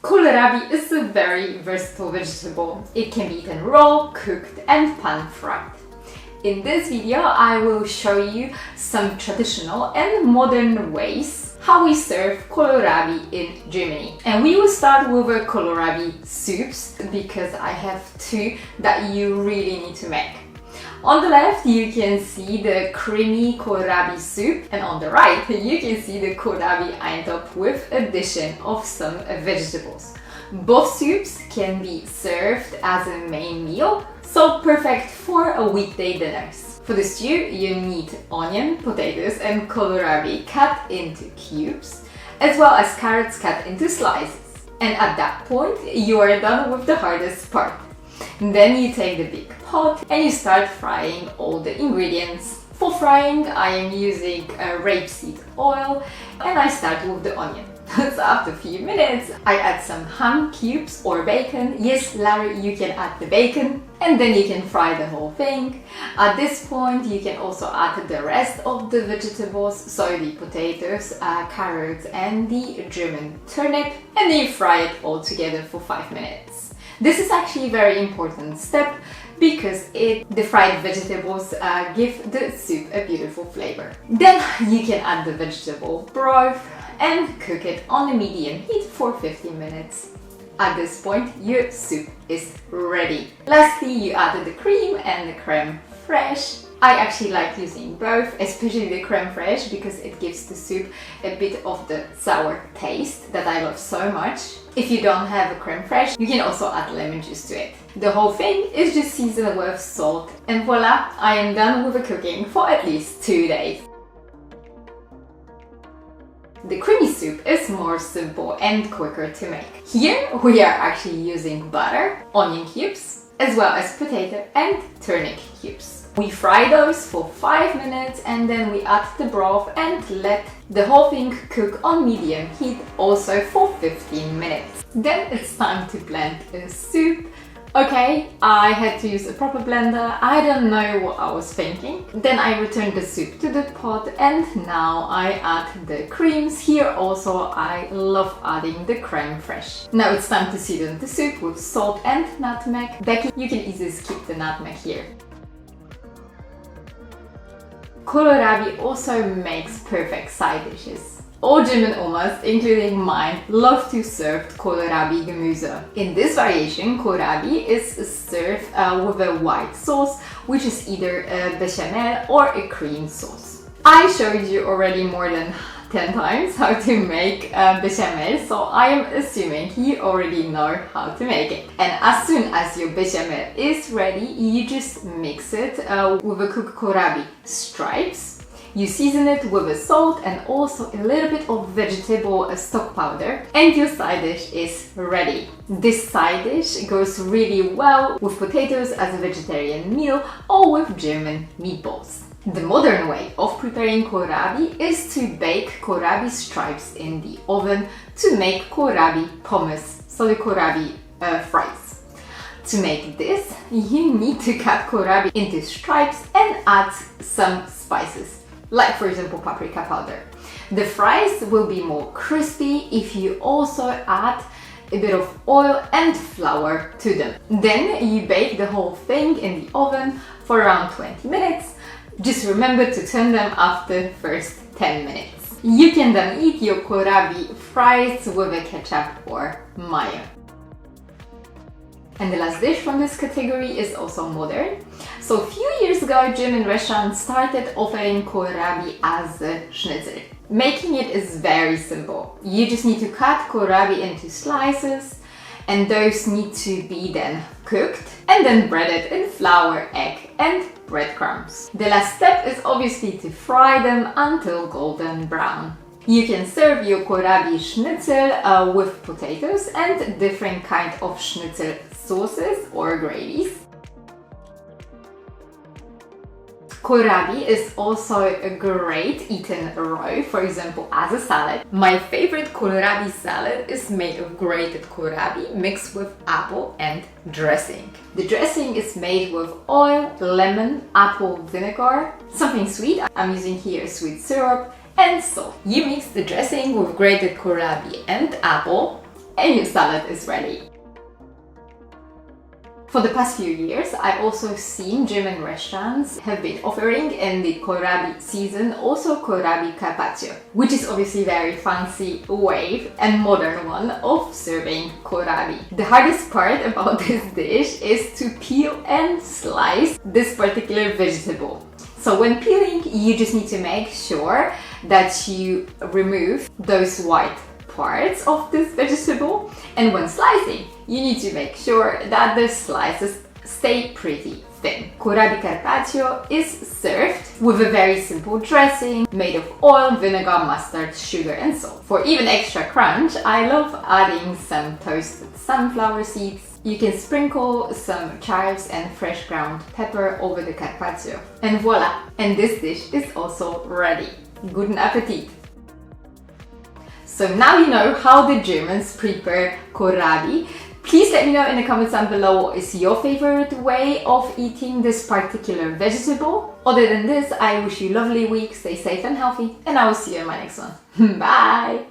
Kohlrabi is a very versatile vegetable. It can be eaten raw, cooked and pan-fried. In this video, I will show you some traditional and modern ways how we serve kohlrabi in Germany. And we will start with the kohlrabi soups because I have two that you really need to make. On the left, you can see the creamy kohlrabi soup, and on the right, you can see the Kohlrabi Eintopf with addition of some vegetables. Both soups can be served as a main meal, so perfect for a weekday dinners. For the stew, you need onion, potatoes and kohlrabi cut into cubes, as well as carrots cut into slices. And at that point, you are done with the hardest part. Then you take the big pot and you start frying all the ingredients. For frying, I am using rapeseed oil and I start with the onion. So after a few minutes, I add some ham cubes or bacon. Yes, Larry, you can add the bacon and then you can fry the whole thing. At this point, you can also add the rest of the vegetables, so the potatoes, carrots and the German turnip, and then you fry it all together for 5 minutes. This is actually a very important step because the fried vegetables give the soup a beautiful flavor. Then you can add the vegetable broth and cook it on a medium heat for 15 minutes. At this point, your soup is ready. Lastly, you add the cream and the creme fraiche. I actually like using both, especially the creme fraiche, because it gives the soup a bit of the sour taste that I love so much. If you don't have a creme fraiche, you can also add lemon juice to it. The whole thing is just seasoned with salt, and voila, I am done with the cooking for at least 2 days. The creamy soup is more simple and quicker to make. Here we are actually using butter, onion cubes, as well as potato and turnip cubes. We fry those for 5 minutes and then we add the broth and let the whole thing cook on medium heat also for 15 minutes. Then it's time to blend a soup. Okay, I had to use a proper blender. I don't know what I was thinking. Then I returned the soup to the pot and now I add the creams. Here also I love adding the creme fraiche. Now it's time to season the soup with salt and nutmeg. Becky, you can easily skip the nutmeg here. Kohlrabi also makes perfect side dishes. All German omas, including mine, love to serve Kohlrabi Gemüse. In this variation, Kohlrabi is served with a white sauce, which is either a bechamel or a cream sauce. I showed you already more than 10 times how to make bechamel, so I am assuming you already know how to make it. And as soon as your bechamel is ready, you just mix it with a cooked Kohlrabi stripes. You season it with a salt and also a little bit of vegetable stock powder, and your side dish is ready. This side dish goes really well with potatoes as a vegetarian meal or with German meatballs. The modern way of preparing kohlrabi is to bake kohlrabi stripes in the oven to make Kohlrabipommes, so the Kohlrabi fries. To make this, you need to cut kohlrabi into stripes and add some spices, like for example paprika powder. The fries will be more crispy if you also add a bit of oil and flour to them. Then you bake the whole thing in the oven for around 20 minutes. Just remember to turn them after the first 10 minutes. You can then eat your Kohlrabi fries with a ketchup or mayo. And the last dish from this category is also modern. So a few years ago, German restaurants started offering Kohlrabi as a Schnitzel. Making it is very simple. You just need to cut kohlrabi into slices, and those need to be then cooked and then breaded in flour, egg and breadcrumbs. The last step is obviously to fry them until golden brown. You can serve your Kohlrabi Schnitzel with potatoes and different kinds of Schnitzel sauces or gravies. Kohlrabi is also a great eaten raw, for example as a salad. My favorite Kohlrabi salad is made of grated kohlrabi mixed with apple and dressing. The dressing is made with oil, lemon, apple vinegar, something sweet. I'm using here sweet syrup and salt. You mix the dressing with grated kohlrabi and apple, and your salad is ready. For the past few years, I've also seen German restaurants have been offering in the Kohlrabi season also Kohlrabi Carpaccio, which is obviously a very fancy way and modern one of serving Kohlrabi. The hardest part about this dish is to peel and slice this particular vegetable. So when peeling, you just need to make sure that you remove those white parts of this vegetable, and when slicing you need to make sure that the slices stay pretty thin. Kohlrabi Carpaccio is served with a very simple dressing made of oil, vinegar, mustard, sugar and salt. For even extra crunch, I love adding some toasted sunflower seeds. You can sprinkle some chives and fresh ground pepper over the carpaccio. And voila! And this dish is also ready. Guten Appetit! So now you know how the Germans prepare Kohlrabi. Please let me know in the comments down below what is your favorite way of eating this particular vegetable. Other than this, I wish you a lovely week, stay safe and healthy, and I will see you in my next one. Bye!